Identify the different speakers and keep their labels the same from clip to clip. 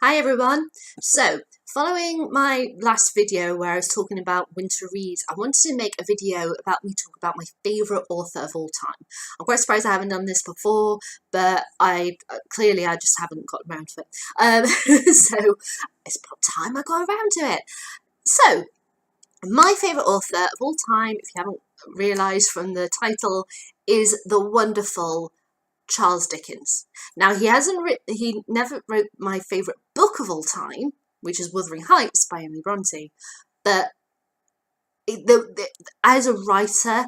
Speaker 1: Hi everyone. So, following my last video where I was talking about winter reads, I wanted to make a video about me talking about my favourite author of all time. I'm quite surprised I haven't done this before, but I just haven't got around to it. So it's about time I got around to it. So, my favourite author of all time, if you haven't realised from the title, is the wonderful Charles Dickens. Now he never wrote my favourite book of all time, which is Wuthering Heights by Emily Bronte, but as a writer,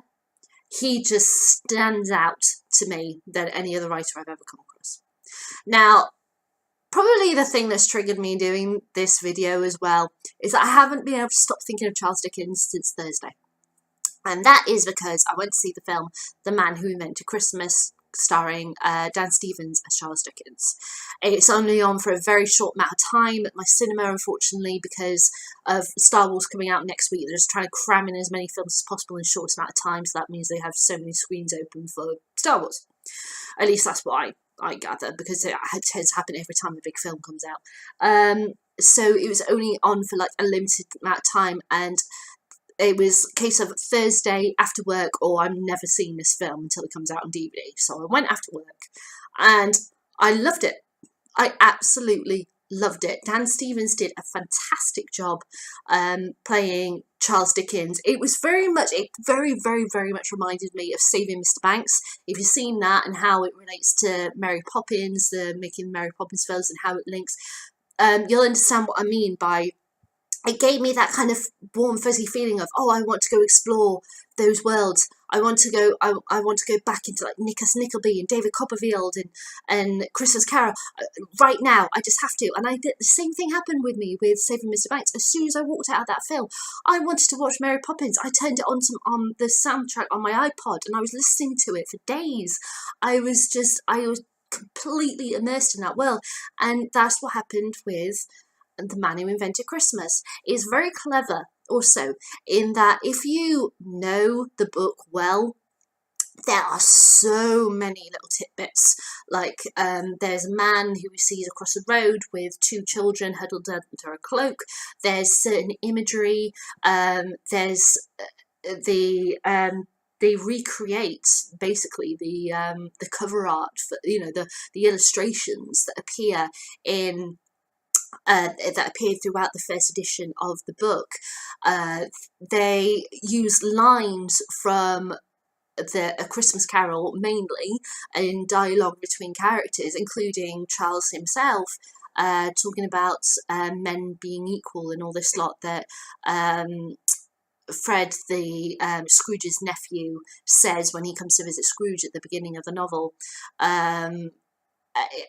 Speaker 1: he just stands out to me than any other writer I've ever come across. Now, probably the thing that's triggered me doing this video as well is that I haven't been able to stop thinking of Charles Dickens since Thursday. And that is because I went to see the film The Man Who Invented Christmas, starring Dan Stevens as Charles Dickens. It's only on for a very short amount of time at my cinema, unfortunately, because of Star Wars coming out next week. They're just trying to cram in as many films as possible in the shortest amount of time, so that means they have so many screens open for Star Wars. At least that's what I gather, because it tends to happen every time a big film comes out. So it was only on for like a limited amount of time, and it was a case of Thursday after work, or I'm never seeing this film until it comes out on DVD. So I went after work and I loved it. I absolutely loved it. Dan Stevens did a fantastic job playing Charles Dickens. It very much reminded me of Saving Mr. Banks. If you've seen that and how it relates to Mary Poppins, the making Mary Poppins films and how it links, you'll understand what I mean by it gave me that kind of warm, fuzzy feeling of, oh, I want to go explore those worlds. I want to go back into like Nicholas Nickleby and David Copperfield and Christmas Carol right now. I just have to. And I did the same thing happened with me with Saving Mr. Banks. As soon as I walked out of that film, I wanted to watch Mary Poppins. I turned it on the soundtrack on my iPod and I was listening to it for days. I was completely immersed in that world. And that's what happened with The Man Who Invented Christmas. Is very clever also in that if you know the book well, there are so many little tidbits. Like there's a man who we see across the road with two children huddled under a cloak. There's certain imagery. There's they recreate basically the cover art for, the illustrations that appear in that appeared throughout the first edition of the book. They use lines from A Christmas Carol mainly in dialogue between characters, including Charles himself, talking about men being equal and all this lot that Fred, Scrooge's nephew, says when he comes to visit Scrooge at the beginning of the novel.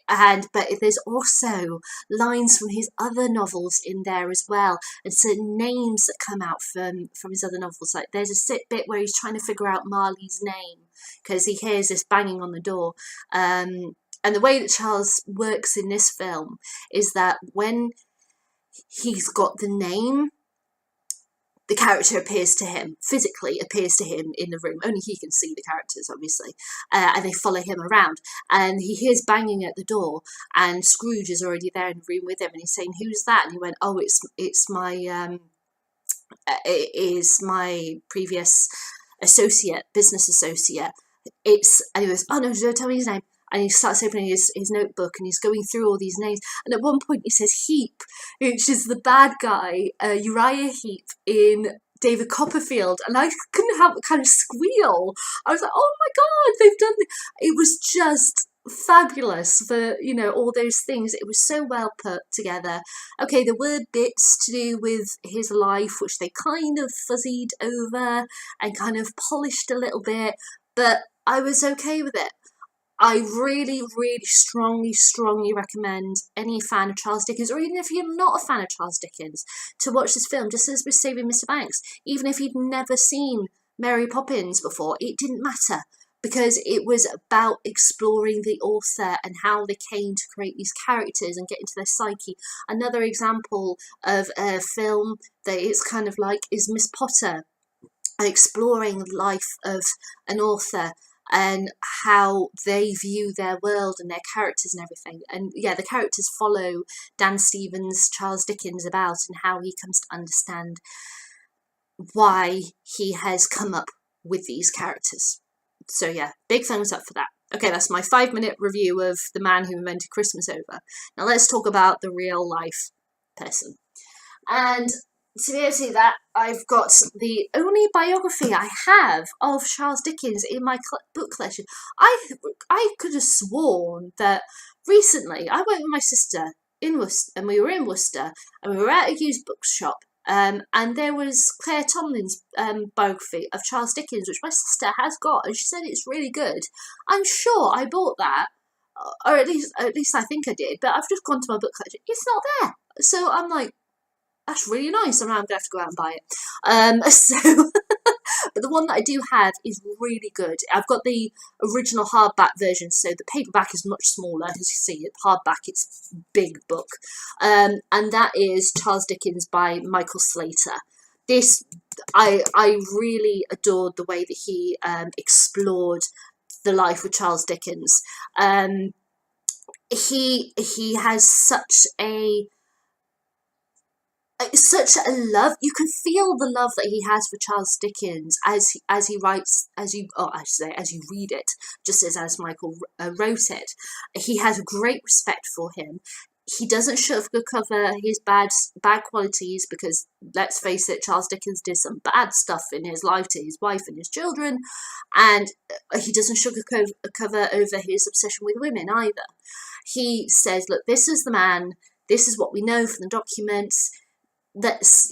Speaker 1: But there's also lines from his other novels in there as well, and certain names that come out from his other novels. Like there's a bit where he's trying to figure out Marley's name because he hears this banging on the door. And the way that Charles works in this film is that when he's got the name, the character physically appears to him in the room. Only he can see the characters, obviously. And they follow him around. And he hears banging at the door, and Scrooge is already there in the room with him, and he's saying, "Who's that?" And he went, "Oh, it's my previous business associate. And he goes, "Oh no, don't tell me his name." And he starts opening his notebook and he's going through all these names. And at one point he says Heap, which is the bad guy, Uriah Heep in David Copperfield. And I couldn't help but kind of squeal. I was like, oh my God, they've done it. It was just fabulous for, all those things. It was so well put together. Okay, there were bits to do with his life, which they kind of fuzzied over and kind of polished a little bit. But I was okay with it. I really, really strongly recommend any fan of Charles Dickens, or even if you're not a fan of Charles Dickens, to watch this film, just as with Saving Mr. Banks. Even if you'd never seen Mary Poppins before, it didn't matter, because it was about exploring the author and how they came to create these characters and get into their psyche. Another example of a film that it's kind of like is Miss Potter, exploring the life of an author and how they view their world and their characters and everything. And yeah, the characters follow Dan Stevens, Charles Dickens about, and how he comes to understand why he has come up with these characters. So yeah, big thumbs up for that. Okay, that's my 5-minute review of The Man Who Invented Christmas over. Now let's talk about the real life person. And to be able to see that, I've got the only biography I have of Charles Dickens in my book collection. I could have sworn that recently I went with my sister in Worcester, and we were in Worcester, and we were at a used bookshop, and there was Claire Tomlin's biography of Charles Dickens, which my sister has got, and she said it's really good. I'm sure I bought that, or at least I think I did, but I've just gone to my book collection. It's not there. So I'm like, that's really nice, and now I'm going to have to go out and buy it. But the one that I do have is really good. I've got the original hardback version, so the paperback is much smaller. As you see, hardback, it's a big book. And that is Charles Dickens by Michael Slater. This, I really adored the way that he explored the life of Charles Dickens. He has such a love. You can feel the love that he has for Charles Dickens as he writes, as you read it, just as Michael wrote it. He has great respect for him. He doesn't sugarcoat his bad qualities, because let's face it, Charles Dickens did some bad stuff in his life to his wife and his children, and he doesn't sugarcoat over his obsession with women either. He says, look, this is the man, this is what we know from the documents, let's,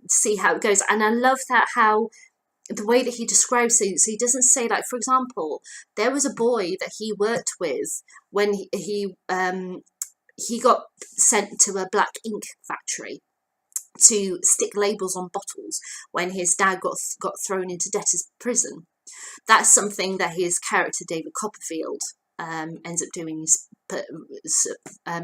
Speaker 1: see how it goes. And I love that, how the way that he describes things. So he doesn't say, like, for example, there was a boy that he worked with when he got sent to a black ink factory to stick labels on bottles when his dad got thrown into debtor's prison. That's something that his character David Copperfield ends up doing, is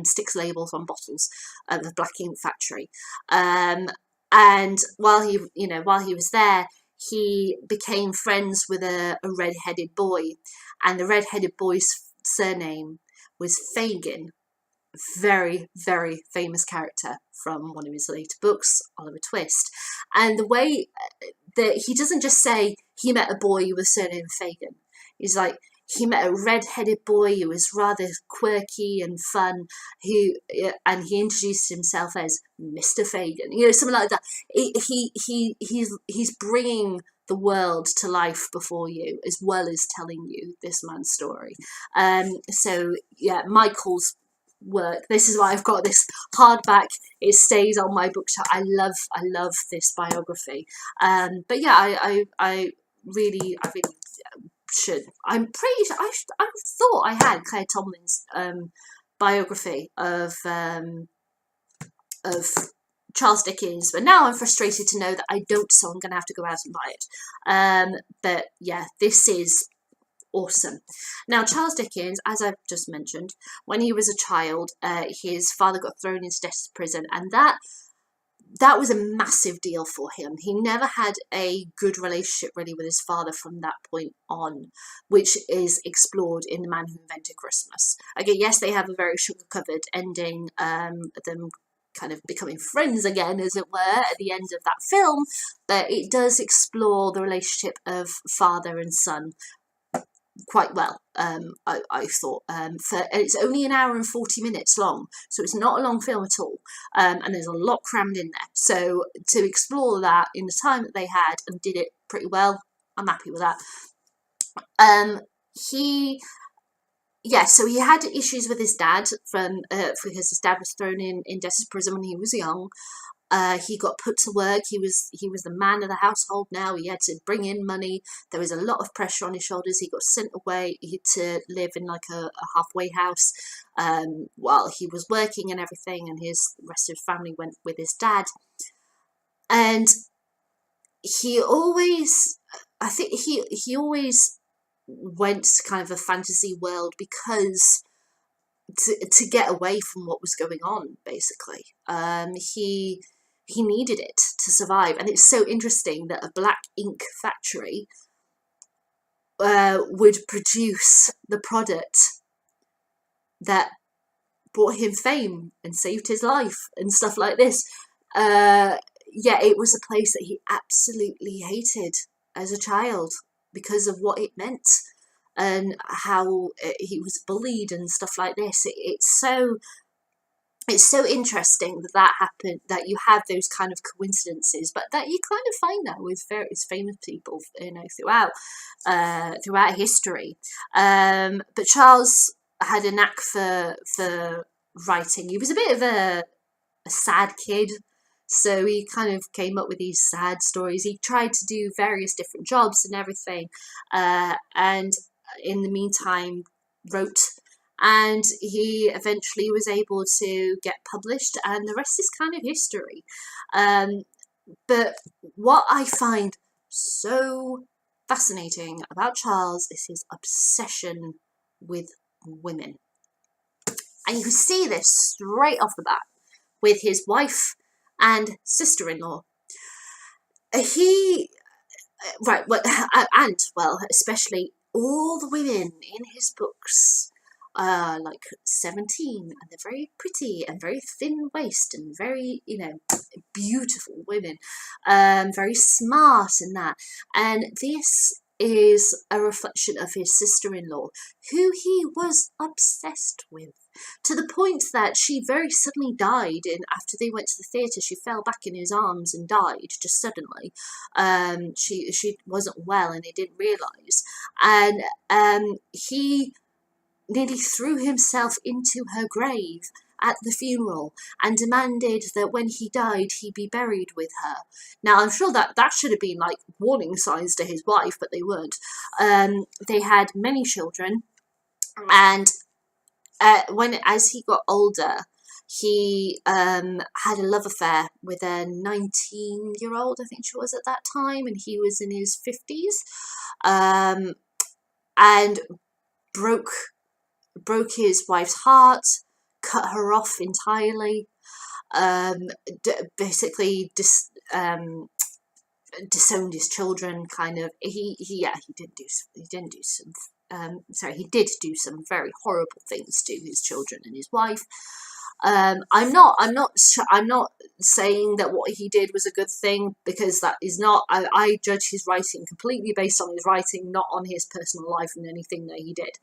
Speaker 1: sticks labels on bottles of the black ink factory. And while he was there, he became friends with a red-headed boy, and the red-headed boy's surname was Fagin. Very, very famous character from one of his later books, Oliver Twist. And the way that he doesn't just say he met a boy with the surname Fagin. He's like, he met a red-headed boy who was rather quirky and fun, and he introduced himself as Mr. Fagin, something like that. He's bringing the world to life before you, as well as telling you this man's story. So yeah, Michael's work. This is why I've got this hardback. It stays on my bookshelf. I love this biography. But yeah, I really should. I'm pretty sure I thought I had Claire Tomlin's biography of Charles Dickens, but now I'm frustrated to know that I don't, so I'm going to have to go out and buy it. But yeah, this is awesome. Now, Charles Dickens, as I've just mentioned, when he was a child, his father got thrown into debtor's prison, and that was a massive deal for him. He never had a good relationship really with his father from that point on, which is explored in The Man Who Invented Christmas. Again, yes, they have a very sugar-covered ending, them kind of becoming friends again, as it were, at the end of that film, but it does explore the relationship of father and son quite well. I thought, it's only an hour and 40 minutes long, so it's not a long film at all, and there's a lot crammed in there. So to explore that in the time that they had, and did it pretty well, I'm happy with that. So he had issues with his dad because his dad was thrown in debtor's prison when he was young. He got put to work. He was the man of the household now. He had to bring in money. There was a lot of pressure on his shoulders. He got sent away to live in like a halfway house while he was working and everything, and the rest of his family went with his dad. And he always went to kind of a fantasy world because to get away from what was going on, basically. He needed it to survive. And it's so interesting that a black ink factory would produce the product that brought him fame and saved his life and stuff like this. Yeah, it was a place that he absolutely hated as a child because of what it meant and how he was bullied and stuff like this. It's so interesting that that happened, that you have those kind of coincidences, but that you kind of find that with various famous people, you know, throughout history. But Charles had a knack for writing. He was a bit of a sad kid, so he kind of came up with these sad stories. He tried to do various different jobs and everything, and in the meantime wrote, and he eventually was able to get published, and the rest is kind of history. But what I find so fascinating about Charles is his obsession with women. And you can see this straight off the bat with his wife and sister-in-law. Especially all the women in his books are like 17, and they're very pretty and very thin waist and very, you know, beautiful women, very smart and that. And this is a reflection of his sister-in-law, who he was obsessed with, to the point that she very suddenly died. After they went to the theatre, she fell back in his arms and died just suddenly. She wasn't well, and he didn't realise. And he nearly threw himself into her grave at the funeral and demanded that when he died he be buried with her. Now I'm sure that should have been like warning signs to his wife, but they weren't. They had many children, and as he got older, he had a love affair with a 19-year-old, I think she was at that time, and he was in his 50s, and broke his wife's heart, cut her off entirely, basically disowned his children. Kind of, he did do some very horrible things to his children and his wife. I'm not saying that what he did was a good thing, because that is not. I judge his writing completely based on his writing, not on his personal life and anything that he did.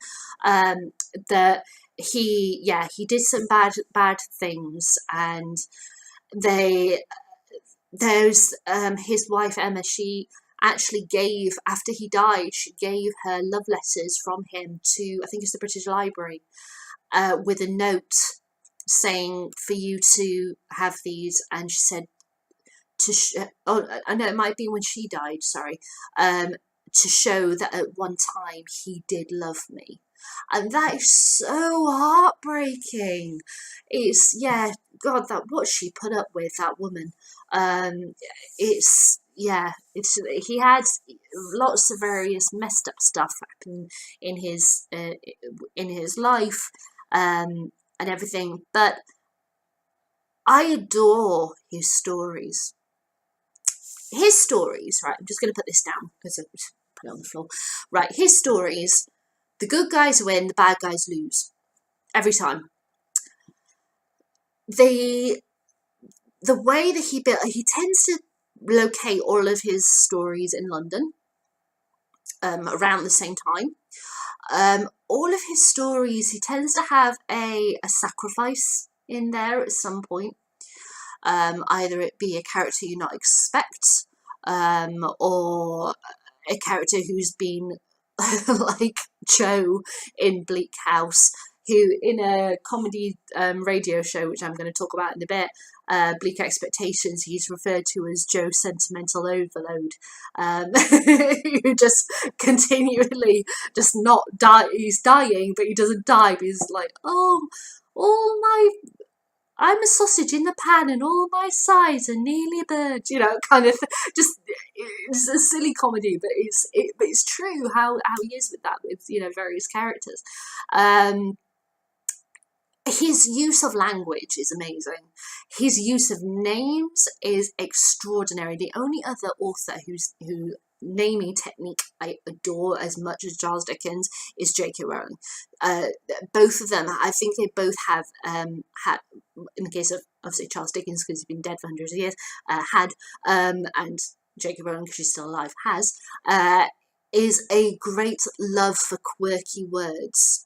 Speaker 1: That he did some bad things, and his wife Emma, she actually gave, after he died, she gave her love letters from him to, I think it's the British Library, with a note saying for you to have these. And she said I know it might be when she died, sorry, to show that at one time he did love me. And that is so heartbreaking. It's, yeah, God, that what she put up with, that woman. He had lots of various messed up stuff happen in his life, and everything, but I adore his stories. His stories, right, I'm just going to put this down because I put it on the floor. Right, his stories, the good guys win, the bad guys lose. Every time. The way that he tends to locate all of his stories in London, around the same time. All of his stories, he tends to have a sacrifice in there at some point. Either it be a character you not expect, or a character who's been like Joe in Bleak House, who in a comedy radio show, which I'm going to talk about in a bit, Bleak Expectations, he's referred to as Joe Sentimental Overload, who just continually just not die. He's dying, but he doesn't die. But he's like, oh, I'm a sausage in the pan and all my sides are nearly burnt, you know, kind of just, it's a silly comedy, but it's true how he is with that, with, you know, various characters. His use of language is amazing. His use of names is extraordinary. The only other author who naming technique I adore as much as Charles Dickens is J.K. Rowling. Both of them, I think they both have had, in the case of obviously Charles Dickens because he's been dead for hundreds of years, and J.K. Rowling because she's still alive has, is a great love for quirky words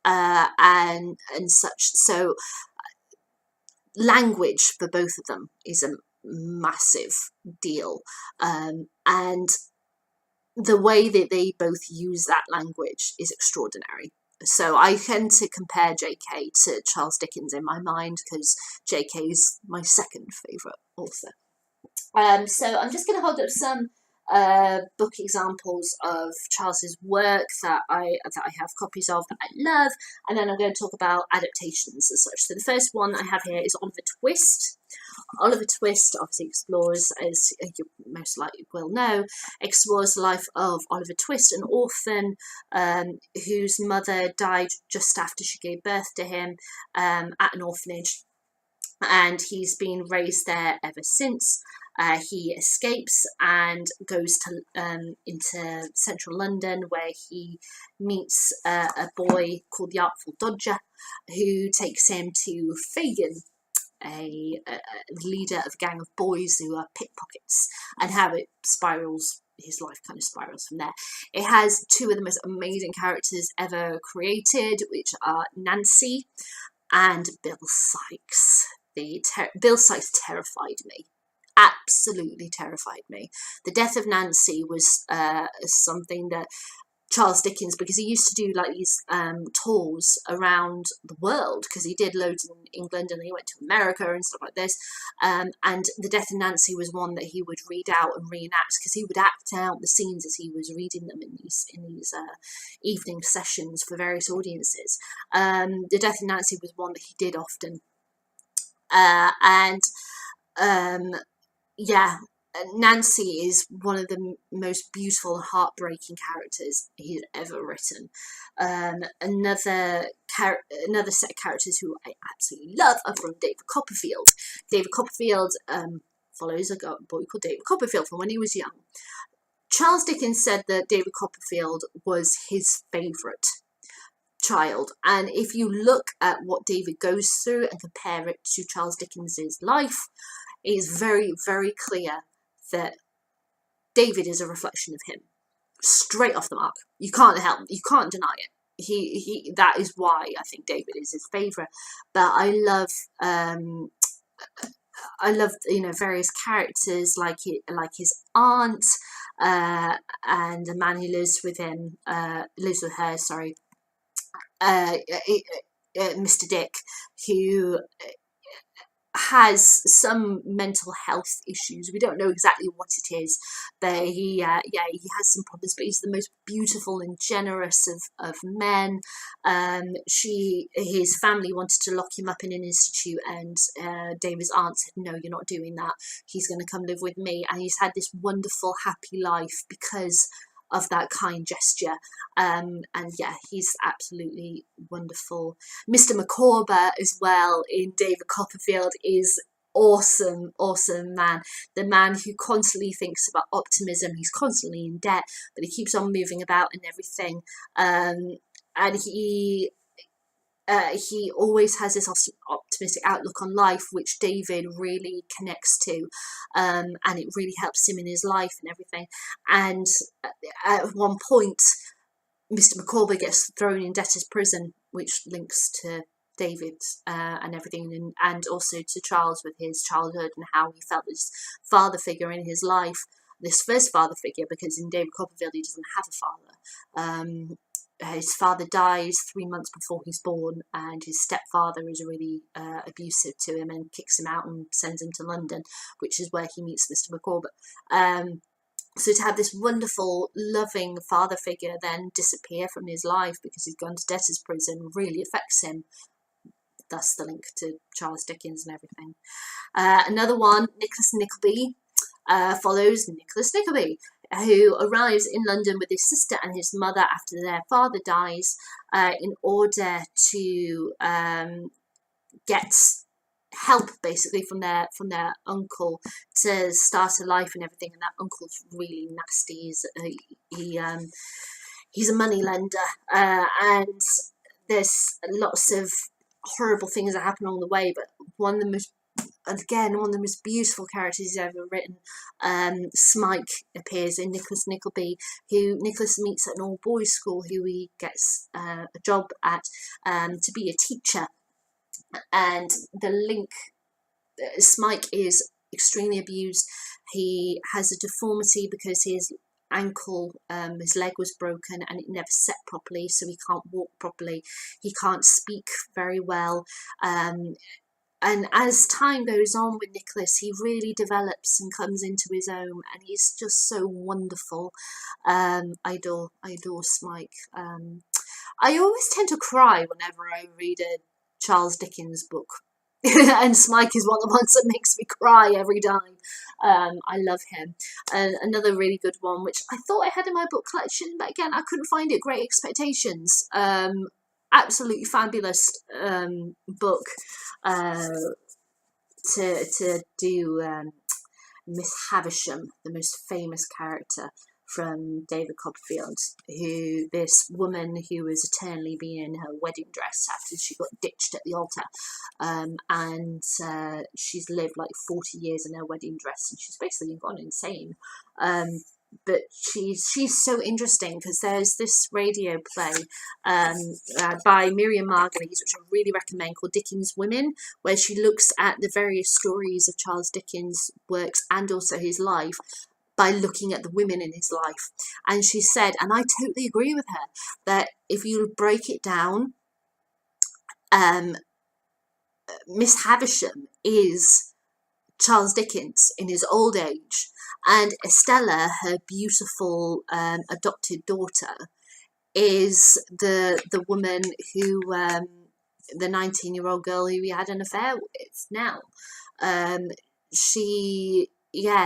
Speaker 1: and such. So language for both of them is a massive deal, and the way that they both use that language is extraordinary. So I tend to compare JK to Charles Dickens in my mind because JK is my second favourite author. So I'm just going to hold up some book examples of Charles's work that I have copies of that I love, and then I'm going to talk about adaptations as such. So the first one I have here is Oliver Twist. Oliver Twist obviously explores, as you most likely will know, explores the life of Oliver Twist, an orphan whose mother died just after she gave birth to him at an orphanage, and he's been raised there ever since. He escapes and goes to into central London, where he meets a boy called the Artful Dodger, who takes him to Fagin, a leader of a gang of boys who are pickpockets, and how it spirals. His life kind of spirals from there. It has two of the most amazing characters ever created, which are Nancy and Bill Sikes. Bill Sikes terrified me. Absolutely terrified me. The death of Nancy was something that Charles Dickens, because he used to do like these tours around the world, because he did loads in England and he went to America and stuff like this, and the death of Nancy was one that he would read out and reenact, because he would act out the scenes as he was reading them in these evening sessions for various audiences. The death of Nancy was one that he did often, yeah, Nancy is one of the most beautiful and heartbreaking characters he's ever written. Another set of characters who I absolutely love are from David Copperfield. David Copperfield follows a boy called David Copperfield from when he was young. Charles Dickens said that David Copperfield was his favourite child, and if you look at what David goes through and compare it to Charles Dickens's life, it is very, very clear that David is a reflection of him, straight off the mark. You can't deny it. He that is why I think David is his favourite. But I love various characters like his aunt and the man who lives with her. Sorry, Mr. Dick, who has some mental health issues. We don't know exactly what it is, but he has some problems, but he's the most beautiful and generous of men. His family wanted to lock him up in an institute, and David's aunt said, no, you're not doing that, he's going to come live with me, and he's had this wonderful happy life because of that kind gesture. And yeah, he's absolutely wonderful. Mr. Micawber as well in David Copperfield is awesome man. The man who constantly thinks about optimism. He's constantly in debt, but he keeps on moving about and everything. And he always has this optimistic outlook on life, which David really connects to, and it really helps him in his life and everything. And at one point, Mr. Micawber gets thrown in debtor's prison, which links to David and everything, and also to Charles with his childhood and how he felt this father figure in his life, this first father figure, because in David Copperfield he doesn't have a father. His father dies 3 months before he's born, and his stepfather is really abusive to him and kicks him out and sends him to London, which is where he meets Mr. Micawber. So to have this wonderful, loving father figure then disappear from his life because he's gone to debtor's prison really affects him. Thus the link to Charles Dickens and everything. Another one, Nicholas Nickleby, follows Nicholas Nickleby, who arrives in London with his sister and his mother after their father dies, in order to get help basically from their uncle to start a life and everything, and that uncle's really nasty. He's a money lender, and there's lots of horrible things that happen along the way, but one of the most beautiful characters he's ever written, Smike, appears in Nicholas Nickleby, who Nicholas meets at an all boys school, who he gets a job at, to be a teacher. And the link, Smike is extremely abused. He has a deformity because his ankle, his leg was broken and it never set properly, so he can't walk properly, he can't speak very well, and as time goes on with Nicholas, he really develops and comes into his own, and he's just so wonderful. I adore Smike. I always tend to cry whenever I read a Charles Dickens book. And Smike is one of the ones that makes me cry every time. I love him. Another really good one, which I thought I had in my book collection, but again, I couldn't find it, Great Expectations. Absolutely fabulous book to do Miss Havisham, the most famous character from David Copperfield, who this woman who was eternally being in her wedding dress after she got ditched at the altar, and she's lived like 40 years in her wedding dress, and she's basically gone insane. But she's so interesting because there's this radio play by Miriam Margolyes, which I really recommend, called Dickens Women, where she looks at the various stories of Charles Dickens' works and also his life by looking at the women in his life. And she said, and I totally agree with her, that if you break it down, Miss Havisham is Charles Dickens in his old age, and Estella, her beautiful adopted daughter, is the woman who, the 19-year-old girl who he had an affair with now.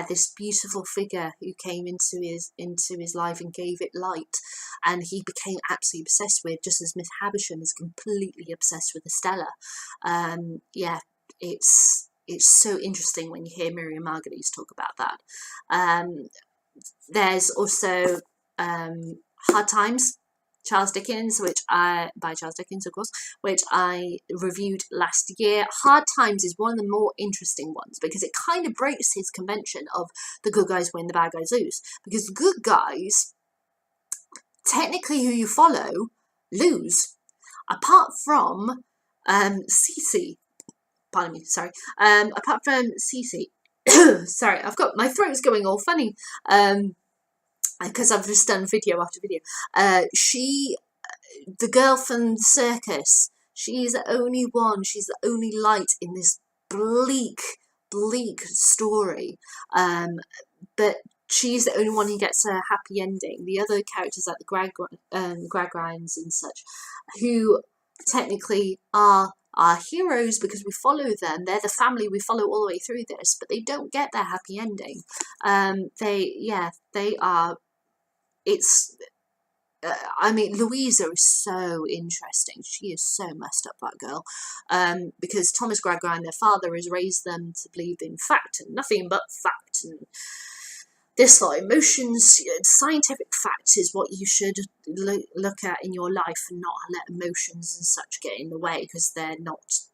Speaker 1: This beautiful figure who came into his life and gave it light, and he became absolutely obsessed with, just as Miss Havisham is completely obsessed with Estella. It's so interesting when you hear Miriam Margolyes talk about that. There's also Hard Times, Charles Dickens, by Charles Dickens, of course, which I reviewed last year. Hard Times is one of the more interesting ones because it kind of breaks his convention of the good guys win, the bad guys lose. Because the good guys, technically who you follow, lose. Apart from Cece. Pardon me, sorry. Apart from Cece. Sorry, my throat's going all funny. Because I've just done video after video. The girl from the circus, she's the only one, she's the only light in this bleak story. But she's the only one who gets a happy ending. The other characters, like the Gradgrinds and such, who technically are our heroes because we follow them, they're the family we follow all the way through this, but they don't get their happy ending. They are. Louisa is so interesting. She is so messed up, that girl. Because Thomas Gradgrind, their father, has raised them to believe in fact and nothing but fact. And this lot, emotions, scientific fact is what you should look at in your life, and not let emotions and such get in the way, because they're not.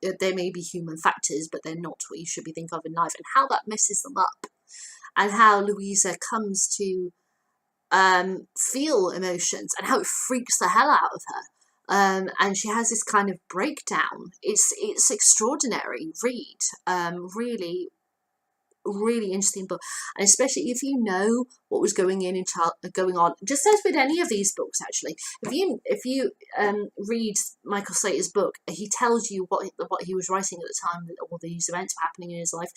Speaker 1: They may be human factors, but they're not what you should be thinking of in life. And how that messes them up, and how Louisa comes to feel emotions, and how it freaks the hell out of her, and she has this kind of breakdown. It's extraordinary read. Really interesting book, and especially if you know what was going on, just as with any of these books actually. If you read Michael Slater's book, he tells you what he was writing at the time that all these events were happening in his life.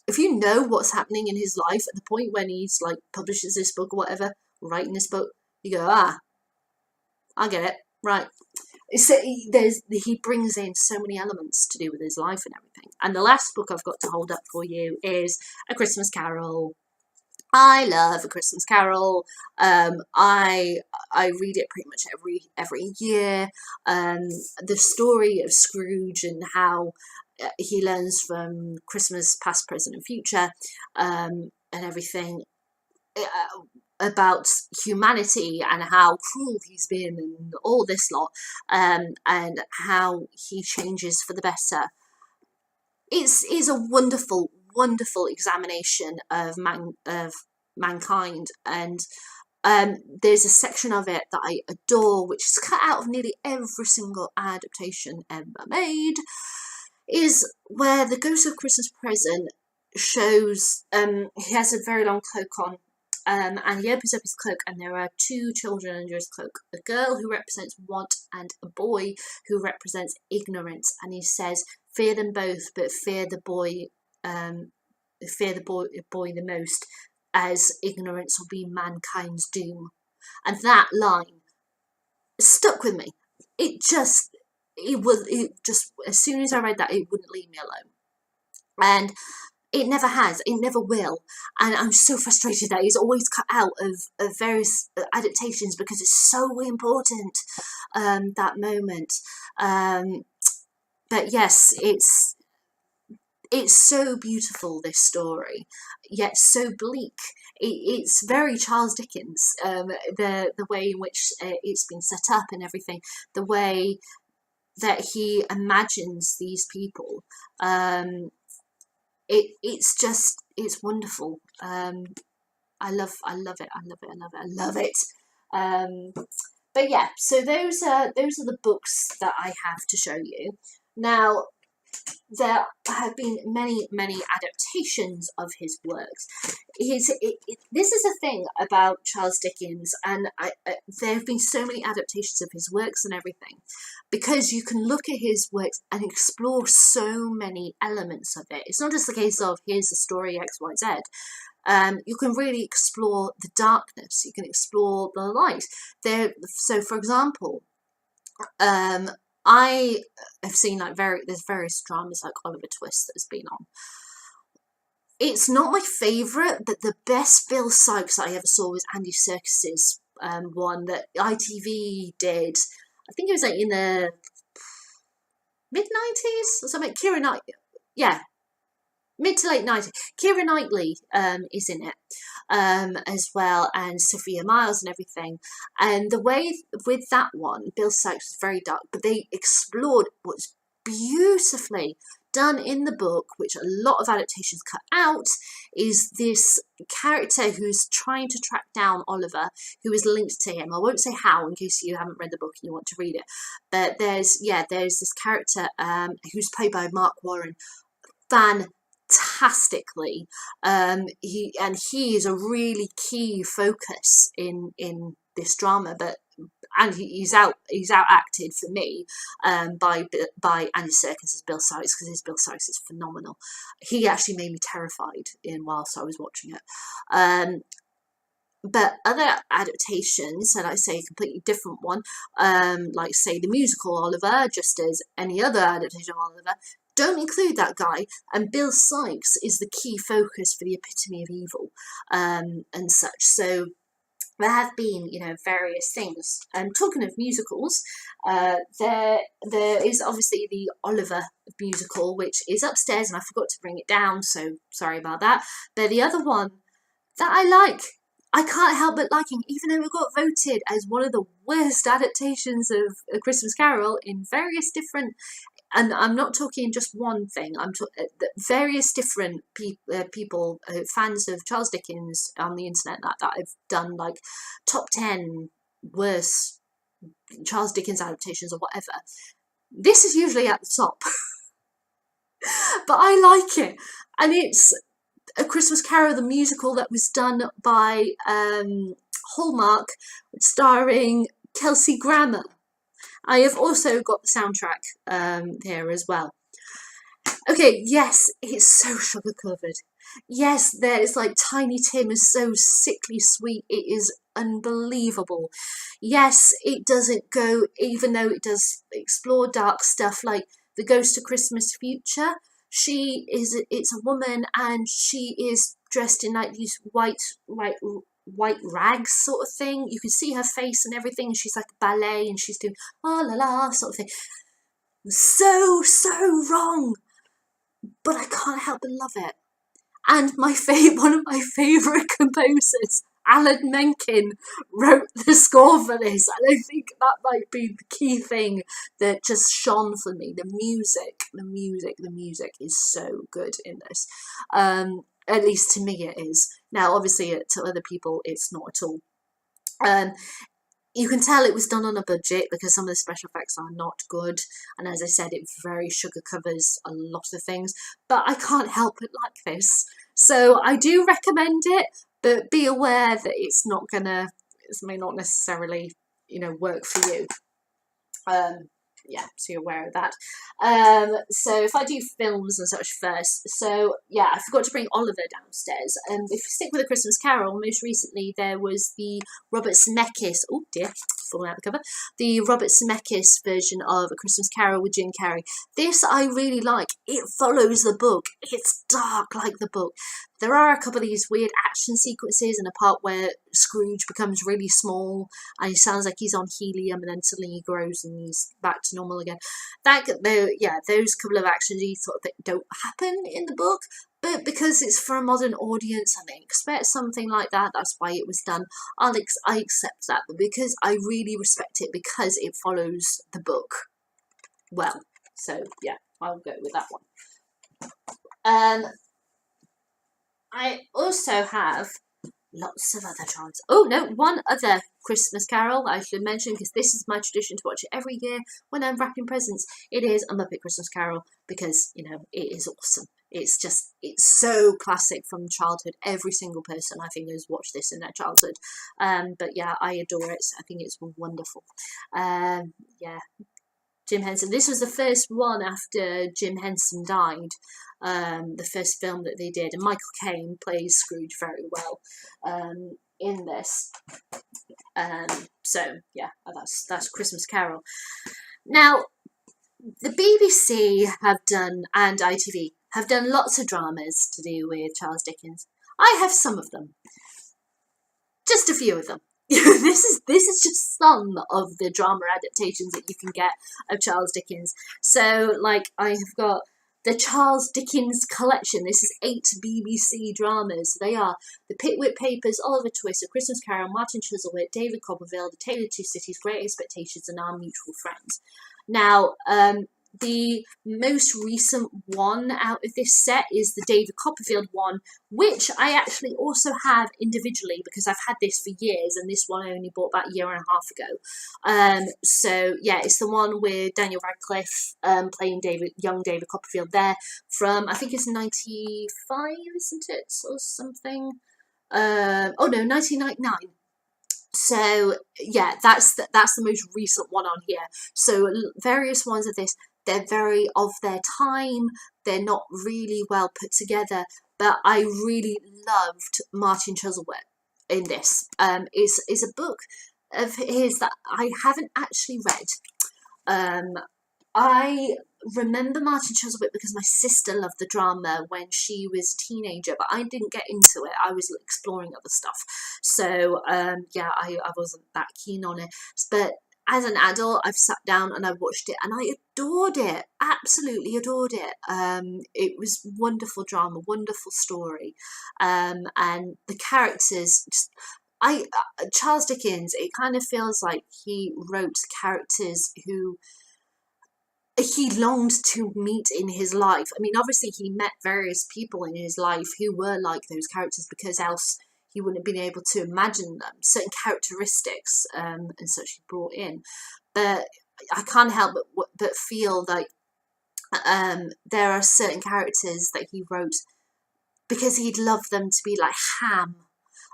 Speaker 1: If you know what's happening in his life at the point when he's like publishes this book or whatever, writing this book, you go, I get it, right. So he brings in so many elements to do with his life and everything. And the last book I've got to hold up for you is A Christmas Carol. I love A Christmas Carol. I read it pretty much every year. The story of Scrooge and how he learns from Christmas past, present, and future, and everything about humanity and how cruel he's been and all this lot, and how he changes for the better. It's a wonderful examination of mankind, and there's a section of it that I adore, which is cut out of nearly every single adaptation ever made, is where the Ghost of Christmas Present shows he has a very long cloak on, and he opens up his cloak and there are two children under his cloak, a girl who represents want and a boy who represents ignorance, and he says, fear them both, but fear the boy the most, as ignorance will be mankind's doom. And that line stuck with me. It just as soon as I read that, it wouldn't leave me alone, and it never has, it never will. And I'm so frustrated that it's always cut out of various adaptations, because it's so important, that moment. But yes, it's so beautiful, this story, yet so bleak. It's very Charles Dickens, the way in which it's been set up and everything, the way that he imagines these people. It's wonderful. I love it. But yeah, so those are the books that I have to show you. Now, there have been many adaptations of his works. This is a thing about Charles Dickens, and there have been so many adaptations of his works and everything, because you can look at his works and explore so many elements of it. It's not just the case of here's the story XYZ. You can really explore the darkness. You can explore the light. So, for example, I have seen there's various dramas like Oliver Twist that has been on. It's not my favourite, but the best Bill Sykes I ever saw was Andy Serkis's one that ITV did. I think it was in the mid-90s or something. Keira Knightley, yeah, mid to late 90s. Keira Knightley is in it as well, and Sophia Myles and everything. And the way with that one, Bill Sykes was very dark, but they explored what's beautifully done in the book, which a lot of adaptations cut out, is this character who's trying to track down Oliver, who is linked to him. I won't say how in case you haven't read the book and you want to read it, but there's this character who's played by Mark Warren, fantastically. He is a really key focus in this drama, and he's out acted for me by Andy Serkis as Bill Sykes, because his Bill Sykes is phenomenal. He actually made me terrified whilst I was watching it. But other adaptations, and I say a completely different one, like say the musical Oliver, just as any other adaptation of Oliver, don't include that guy, and Bill Sykes is the key focus for the epitome of evil, and such. So there have been, various things. Talking of musicals, there is obviously the Oliver musical, which is upstairs, and I forgot to bring it down, so sorry about that. But the other one that I can't help but liking, even though it got voted as one of the worst adaptations of A Christmas Carol in various different, and I'm not talking just one thing, I'm talking various different people, fans of Charles Dickens on the internet that I've done like top 10 worst Charles Dickens adaptations or whatever. This is usually at the top. But I like it, and it's A Christmas Carol, the musical that was done by Hallmark, starring Kelsey Grammer. I have also got the soundtrack here as well. Okay, yes, it's so sugar covered. Yes, there's like Tiny Tim is so sickly sweet. It is unbelievable. Yes, it doesn't go, even though it does explore dark stuff like The Ghost of Christmas Future, it's a woman, and she is dressed in like these white rags sort of thing. You can see her face and everything, and she's like a ballet, and she's doing oh la la sort of thing. So wrong, but I can't help but love it. And one of my favourite composers, Alan Menken, wrote the score for this, and I think that might be the key thing that just shone for me. The music is so good in this. At least to me it is. Now, obviously, to other people, it's not at all. You can tell it was done on a budget because some of the special effects are not good, and as I said, it very sugar covers a lot of things, but I can't help but like this. So I do recommend it, but be aware that it may not necessarily, work for you. Yeah, so you're aware of that. So if I do films and such first, so yeah, I forgot to bring Oliver downstairs. If you stick with A Christmas Carol, most recently there was the Robert Zemeckis, oh dear, falling out the cover, the Robert Zemeckis version of A Christmas Carol with Jim Carrey. This I really like. It follows the book. It's dark like the book. There are a couple of these weird action sequences and a part where Scrooge becomes really small and he sounds like he's on helium, and then suddenly he grows and he's back to normal again. Those couple of actions sort of don't happen in the book, but because it's for a modern audience and they expect something like that, that's why it was done. I accept that, but because I really respect it because it follows the book well. So yeah, I'll go with that one. I also have lots of other Charles. Oh no, one other Christmas Carol I should mention, because this is my tradition to watch it every year when I'm wrapping presents. It is A Muppet Christmas Carol because it is awesome. It's so classic from childhood. Every single person I think has watched this in their childhood. But yeah, I adore it. I think it's wonderful. Yeah. Jim Henson. This was the first one after Jim Henson died. The first film that they did, and Michael Caine plays Scrooge very well in this. So yeah, that's Christmas Carol. Now, the BBC and ITV have done lots of dramas to do with Charles Dickens. I have some of them, just a few of them. This is just some of the drama adaptations that you can get of Charles Dickens. So, like, I have got the Charles Dickens collection. This is 8 BBC dramas. They are The Pickwick Papers, Oliver Twist, A Christmas Carol, Martin Chuzzlewit, David Copperfield, The Tale of Two Cities, Great Expectations, and Our Mutual Friends. Now, the most recent one out of this set is the David Copperfield one, which I actually also have individually because I've had this for years, and this one I only bought about a year and a half ago. So yeah, it's the one with Daniel Radcliffe playing young David Copperfield there from, I think it's 95, isn't it, or something? Oh no, 1999. So yeah, that's the most recent one on here. So various ones of this, they're very of their time. They're not really well put together, but I really loved Martin Chuzzlewit in this. It's a book of his that I haven't actually read. I remember Martin Chuzzlewit because my sister loved the drama when she was a teenager, but I didn't get into it. I was exploring other stuff. So, yeah, I wasn't that keen on it. But as an adult, I've sat down and I watched it and I adored it. Absolutely adored it. It was wonderful drama, wonderful story. And the characters just... Charles Dickens, it kind of feels like he wrote characters who he longed to meet in his life. I mean, obviously he met various people in his life who were like those characters, because else he wouldn't have been able to imagine them. Certain characteristics and such he brought in. But I can't help but feel like there are certain characters that he wrote because he'd love them to be like Ham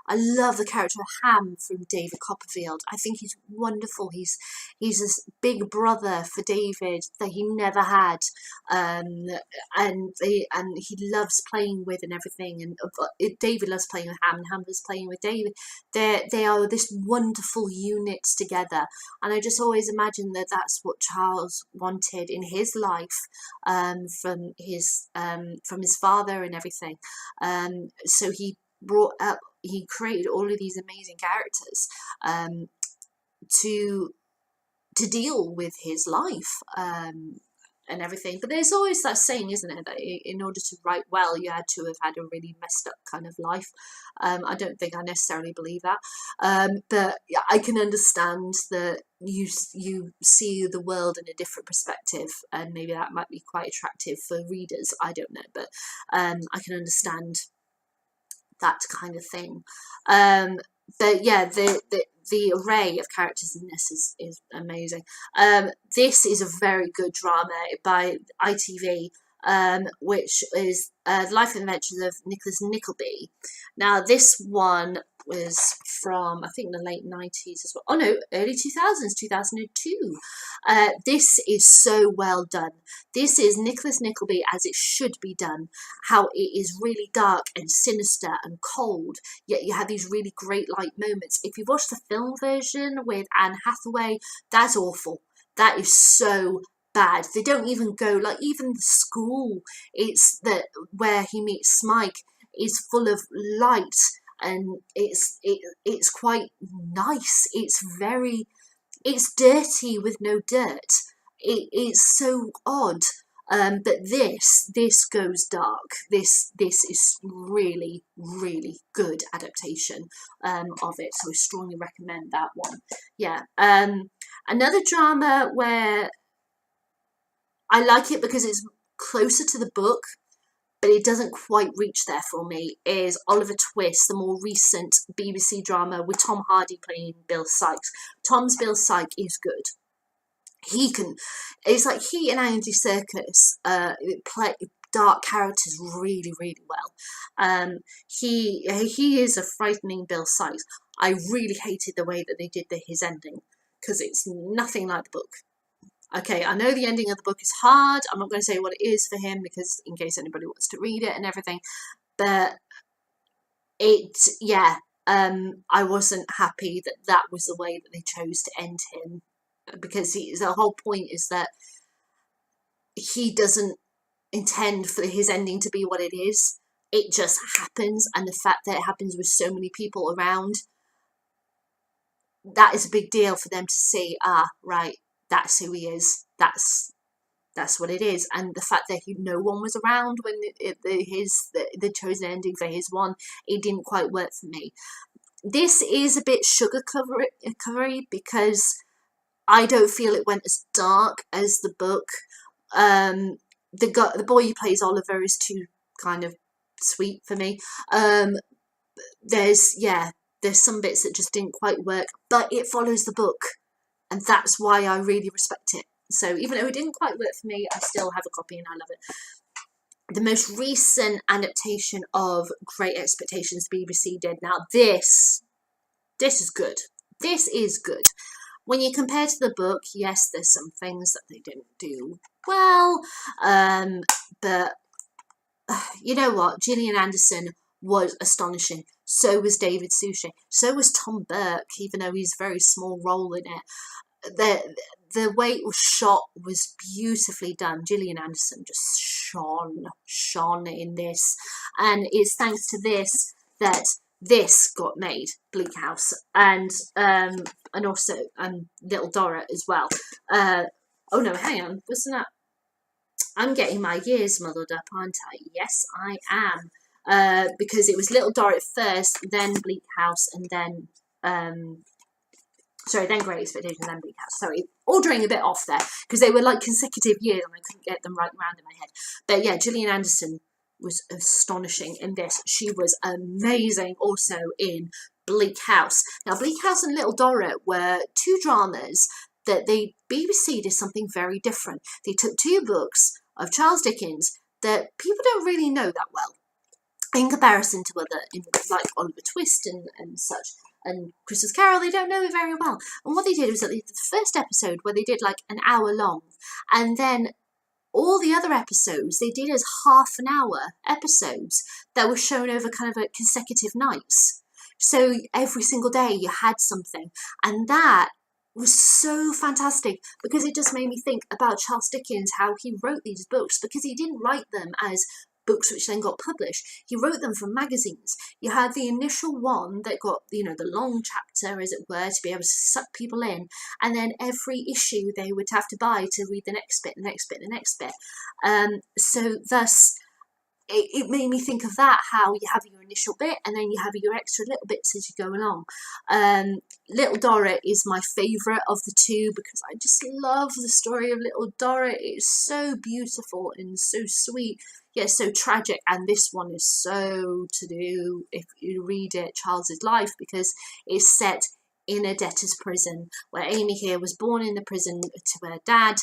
Speaker 1: I love the character of Ham from David Copperfield. I think he's wonderful. He's this big brother for David that he never had, um, and he loves playing with and everything. And David loves playing with Ham, and Ham loves playing with David. They are this wonderful unit together, and I just always imagine that that's what Charles wanted in his life, from his father and everything. So he created all of these amazing characters, to deal with his life, and everything. But there's always that saying, isn't it, that in order to write well, you had to have had a really messed up kind of life. I don't think I necessarily believe that, but yeah, I can understand that you see the world in a different perspective, and maybe that might be quite attractive for readers. I don't know, but I can understand that kind of thing. But yeah, the array of characters in this is amazing. This is a very good drama by ITV, which is The Life and Adventures of Nicholas Nickleby. Now, this one was from, I think, the late 90s as well. Oh no, early 2000s, 2002. This is so well done. This is Nicholas Nickleby as it should be done. How it is really dark and sinister and cold, yet you have these really great light moments. If you've watched the film version with Anne Hathaway, that's awful. That is so bad. They don't even go, like, even the school, it's that where he meets Smike is full of light, and it's quite nice. It's dirty with no dirt. It's so odd. But this goes dark. This is really, really good adaptation of it. So I strongly recommend that one. Yeah. Another drama where I like it because it's closer to the book, but it doesn't quite reach there for me, is Oliver Twist, the more recent BBC drama with Tom Hardy playing Bill Sikes. Tom's Bill Sikes is good. It's like he and Andy Serkis play dark characters really, really well. He is a frightening Bill Sikes. I really hated the way that they did his ending, because it's nothing like the book. Okay, I know the ending of the book is hard. I'm not going to say what it is for him, because in case anybody wants to read it and everything. But I wasn't happy that was the way that they chose to end him, because the whole point is that he doesn't intend for his ending to be what it is. It just happens, and the fact that it happens with so many people around, that is a big deal for them to see. Right, that's who he is. That's what it is. And the fact that no one was around when the chosen ending for his one, it didn't quite work for me. This is a bit sugar covery, because I don't feel it went as dark as the book. The boy who plays Oliver is too kind of sweet for me. There's some bits that just didn't quite work, but it follows the book, and that's why I really respect it. So even though it didn't quite work for me, I still have a copy and I love it. The most recent adaptation of Great Expectations BBC did. Now this is good. This is good. When you compare to the book, yes, there's some things that they didn't do well, but you know what? Gillian Anderson was astonishing. So was David Suchet. So was Tom Burke, even though he's a very small role in it. The way it was shot was beautifully done. Gillian Anderson just shone in this, and it's thanks to this that this got made, Bleak House, and also Little Dorrit as well. Oh no, hang on, wasn't that? I'm getting my years muddled up, aren't I? Yes, I am. Because it was Little Dorrit first, then Bleak House, and then then Great Expectations, then Bleak House. Sorry, ordering a bit off there, because they were like consecutive years and I couldn't get them right around in my head. But yeah, Gillian Anderson was astonishing in this. She was amazing also in Bleak House. Now, Bleak House and Little Dorrit were two dramas that BBC did something very different. They took two books of Charles Dickens that people don't really know that well, in comparison to other, like Oliver Twist and such, and Christmas Carol, they don't know it very well. And what they did was that they did the first episode where they did like an hour long, and then all the other episodes they did as half an hour episodes that were shown over kind of a consecutive nights. So every single day you had something, and that was so fantastic because it just made me think about Charles Dickens, how he wrote these books, because he didn't write them as books which then got published. He wrote them for magazines. You had the initial one that got, you know, the long chapter, as it were, to be able to suck people in, and then every issue they would have to buy to read the next bit, the next bit, the next bit. So thus, it made me think of that, how you have your initial bit and then you have your extra little bits as you go along. Little Dorrit is my favourite of the two because I just love the story of Little Dorrit. It's so beautiful and so sweet, yet so tragic, and this one is so to do if you read it, Charles's life, because it's set in a debtor's prison, where Amy here was born in the prison to her dad.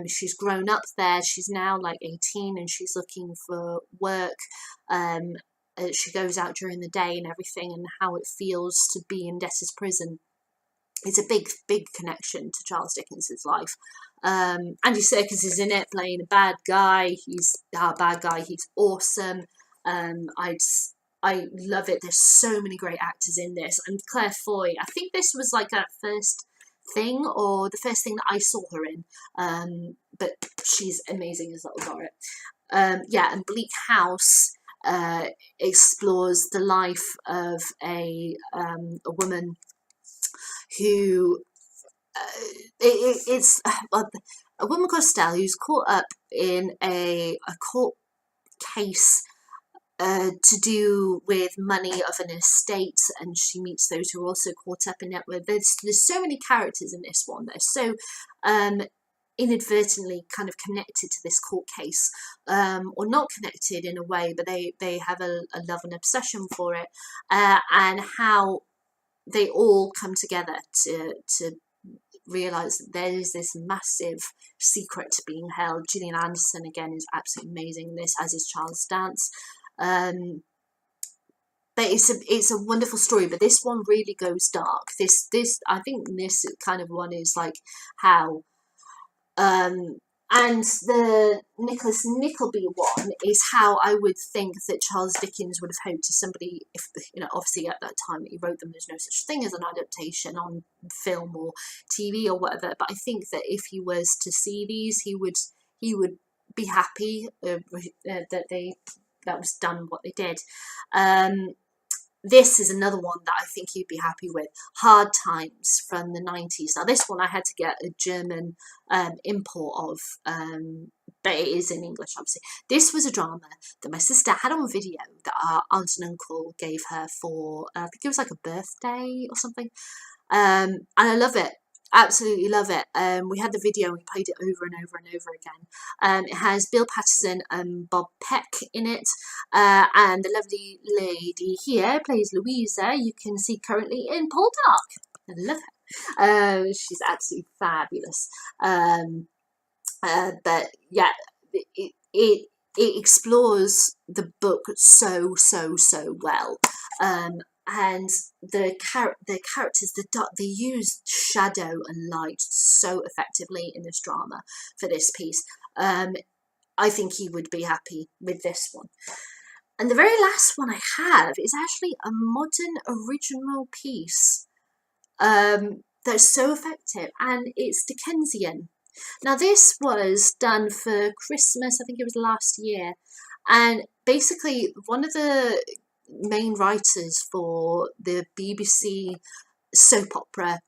Speaker 1: She's grown up there. She's now like 18 and she's looking for work. She goes out during the day and everything, and how it feels to be in debtor's prison. It's a big connection to Charles Dickens's life. Andy Serkis is in it playing a bad guy. He's our bad guy. He's awesome. I love it. There's so many great actors in this. And Claire Foy, I think this was like her first thing, or the first thing that I saw her in. But she's amazing as Little Dorrit. And Bleak House explores the life of a woman who it's a woman called Estelle, who's caught up in a court case to do with money of an estate, and she meets those who are also caught up in it. There's so many characters in this one that are so inadvertently kind of connected to this court case, or not connected in a way, but they have a love and obsession for it, and how they all come together to realise that there is this massive secret being held. Gillian Anderson again is absolutely amazing in this, as is Charles Dance. But it's a wonderful story, but this one really goes dark. This I think this kind of one is like how and the Nicholas Nickleby one is how I would think that Charles Dickens would have hoped to somebody, if, you know, obviously at that time that he wrote them, there's no such thing as an adaptation on film or TV or whatever, but I think that if he was to see these, he would be happy that was done what they did. This is another one that I think you'd be happy with. Hard Times from the 90s. Now this one I had to get a German import of, but it is in English obviously. This was a drama that my sister had on video that our aunt and uncle gave her for, I think it was like a birthday or something. And I love it. Absolutely love it. We had the video and we played it over and over and over again. It has Bill Patterson and Bob Peck in it, and the lovely lady here plays Louisa. You can see currently in Poldark. I love her. She's absolutely fabulous. But yeah, it explores the book so well. And the characters, they use shadow and light so effectively in this drama for this piece. I think he would be happy with this one. And the very last one I have is actually a modern original piece that's so effective, and it's Dickensian. Now this was done for Christmas, I think it was last year, and basically one of the main writers for the BBC soap opera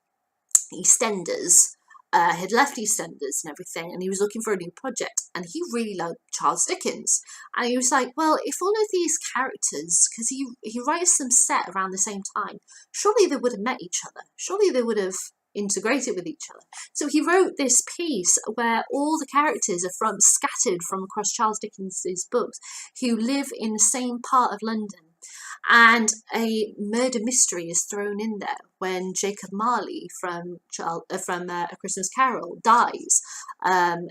Speaker 1: EastEnders had left EastEnders and everything, and he was looking for a new project, and he really loved Charles Dickens, and he was like, well, if all of these characters, because he writes them set around the same time, surely they would have met each other, surely they would have integrated with each other. So he wrote this piece where all the characters are scattered from across Charles Dickens's books, who live in the same part of London. And a murder mystery is thrown in there when Jacob Marley from A Christmas Carol dies.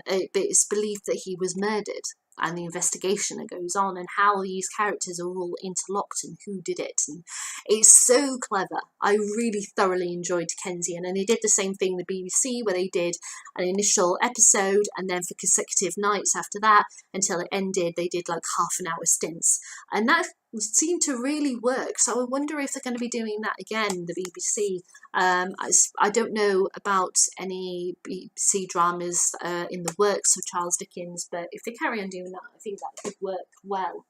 Speaker 1: It's believed that he was murdered and the investigation that goes on, and how these characters are all interlocked and who did it. And it's so clever. I really thoroughly enjoyed Dickensian, and they did the same thing in the BBC, where they did an initial episode, and then for consecutive nights after that until it ended, they did like half-an-hour stints, and that seemed to really work. So I wonder if they're going to be doing that again, the BBC. I don't know about any BBC dramas in the works of Charles Dickens, but if they carry on doing that, I think that could work well.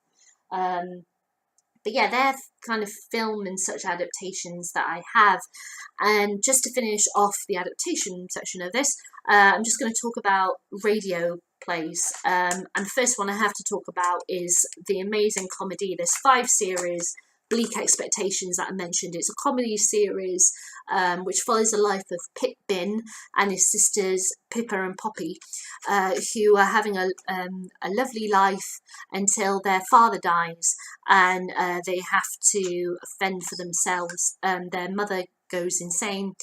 Speaker 1: But yeah, they're kind of film and such adaptations that I have. And just to finish off the adaptation section of this, I'm just going to talk about radio plays. And the first one I have to talk about is the amazing comedy. There's 5 series, Bleak Expectations, that I mentioned. It's a comedy series which follows the life of Pip Bin and his sisters Pippa and Poppy, who are having a lovely life until their father dies, and they have to fend for themselves. Their mother goes insane,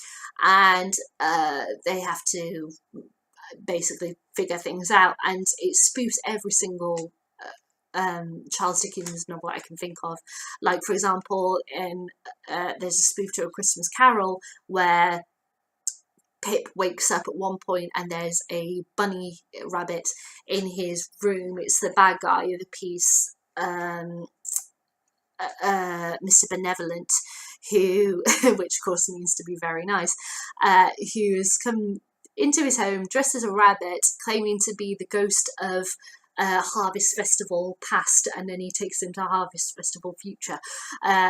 Speaker 1: and they have to basically figure things out, and it spoofs every single Charles Dickens novel I can think of. Like, for example, in there's a spoof to A Christmas Carol where Pip wakes up at one point and there's a bunny rabbit in his room. It's the bad guy of the piece, Mr. Benevolent, who, which of course means to be very nice, who's come into his home dressed as a rabbit, claiming to be the ghost of Harvest Festival past, and then he takes him to Harvest Festival future,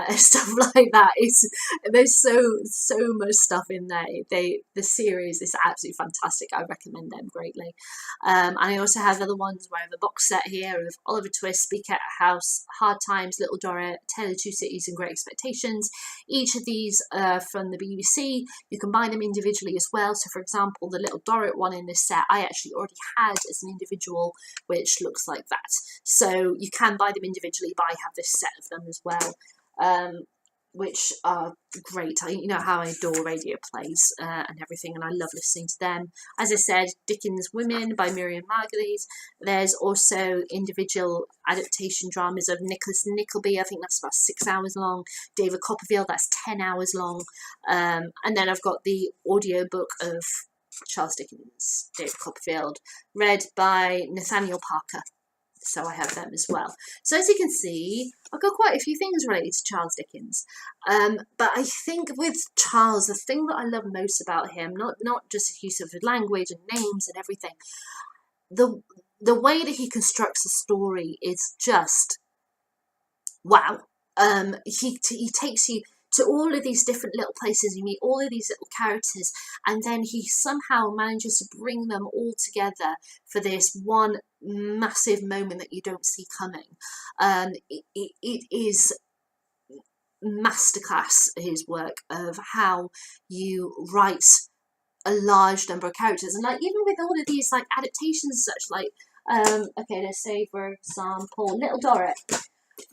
Speaker 1: stuff like that. There's so much stuff in there. The series is absolutely fantastic. I recommend them greatly. And I also have other ones where I have a box set here of Oliver Twist, Bleak House, Hard Times, Little Dorrit, Tale of Two Cities, and Great Expectations. Each of these are from the BBC. You can buy them individually as well. So, for example, the Little Dorrit one in this set I actually already had as an individual, which looks like that. So you can buy them individually, but I have this set of them as well, which are great. You know how I adore radio plays and everything, and I love listening to them. As I said, Dickens Women by Miriam Margolyes. There's also individual adaptation dramas of Nicholas Nickleby. I think that's about 6 hours long. David Copperfield, that's 10 hours long. And then I've got the audiobook of Charles Dickens, David Copperfield, read by Nathaniel Parker. So I have them as well. So as you can see, I've got quite a few things related to Charles Dickens. But I think with Charles, the thing that I love most about him, not just his use of language and names and everything, the way that he constructs a story is just wow. He takes you to all of these different little places, you meet all of these little characters, and then he somehow manages to bring them all together for this one massive moment that you don't see coming. It is masterclass, his work of how you write a large number of characters, and like even with all of these like adaptations and such, like okay, let's say for example Little Dorrit.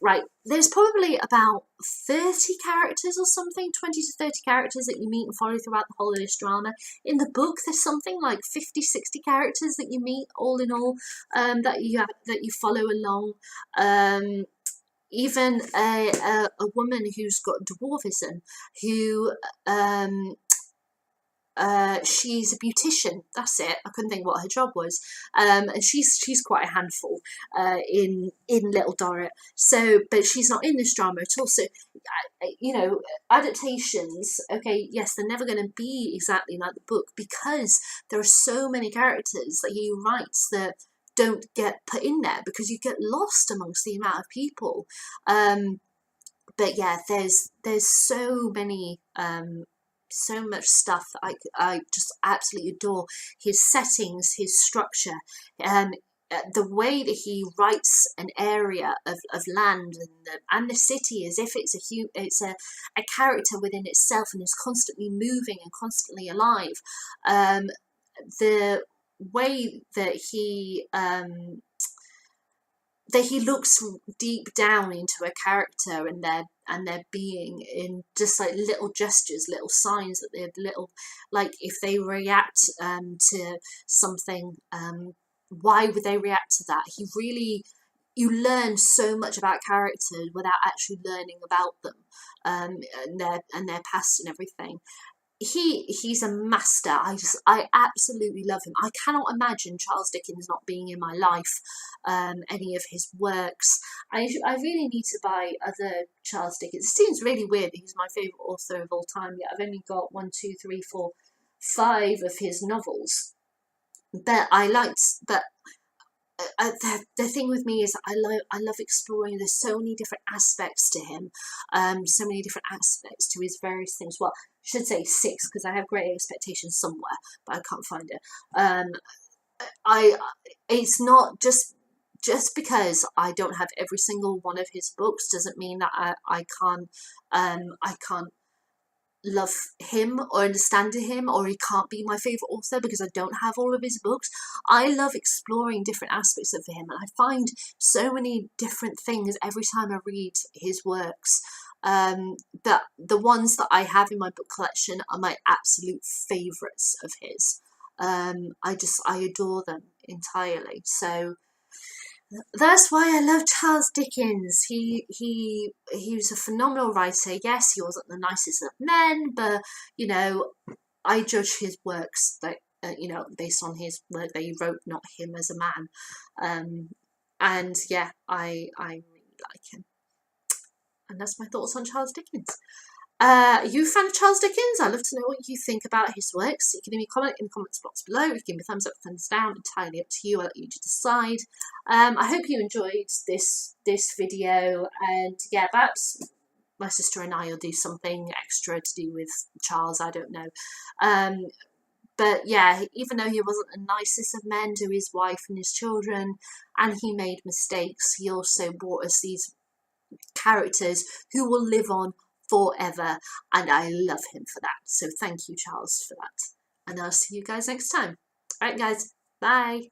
Speaker 1: Right, there's probably about 30 characters or something, 20 to 30 characters that you meet and follow throughout the whole of this drama. In the book, there's something like 50, 60 characters that you meet, all in all, that you follow along. Even a woman who's got dwarfism, who she's a beautician. That's it. I couldn't think what her job was. And she's quite a handful in Little Dorrit. So, but she's not in this drama at all. So, you know, adaptations. Okay, yes, they're never going to be exactly like the book because there are so many characters that he writes that don't get put in there because you get lost amongst the amount of people. But yeah, there's so many. So much stuff that I just absolutely adore. His settings, his structure, the way that he writes an area of land and the city as if it's a character within itself and is constantly moving and constantly alive. The way that he looks deep down into a character and their being in just like little gestures, little signs that they're little, like if they react to something why would they react to that? He really, you learn so much about characters without actually learning about them, and their past and everything. He's a master. I absolutely love him. I cannot imagine Charles Dickens not being in my life, any of his works. I really need to buy other Charles Dickens. It seems really weird that he's my favourite author of all time, yet I've only got 1, 2, 3, 4, 5 of his novels. But the thing with me is I love exploring. There's so many different aspects to him, so many different aspects to his various things. Well, I should say 6, because I have Great Expectations somewhere, but I can't find it. I It's not just because I don't have every single one of his books doesn't mean that I can't love him or understand him, or he can't be my favorite author because I don't have all of his books. I love exploring different aspects of him, and I find so many different things every time I read his works. That the ones that I have in my book collection are my absolute favorites of his. I adore them entirely. So that's why I love Charles Dickens. He was a phenomenal writer. Yes, he wasn't the nicest of men, but you know, I judge his works that based on his work that he wrote, not him as a man. And yeah, I really like him. And that's my thoughts on Charles Dickens. You a fan of Charles Dickens? I'd love to know what you think about his works. You can leave me a comment in the comments box below. You can give me a thumbs up, thumbs down, entirely up to you. I'll let you to decide. I hope you enjoyed this video, and yeah, perhaps my sister and I will do something extra to do with Charles. I don't know. But yeah, even though he wasn't the nicest of men to his wife and his children, and he made mistakes, he also brought us these characters who will live on forever, and I love him for that. So thank you, Charles, for that. And I'll see you guys next time. Alright guys, bye.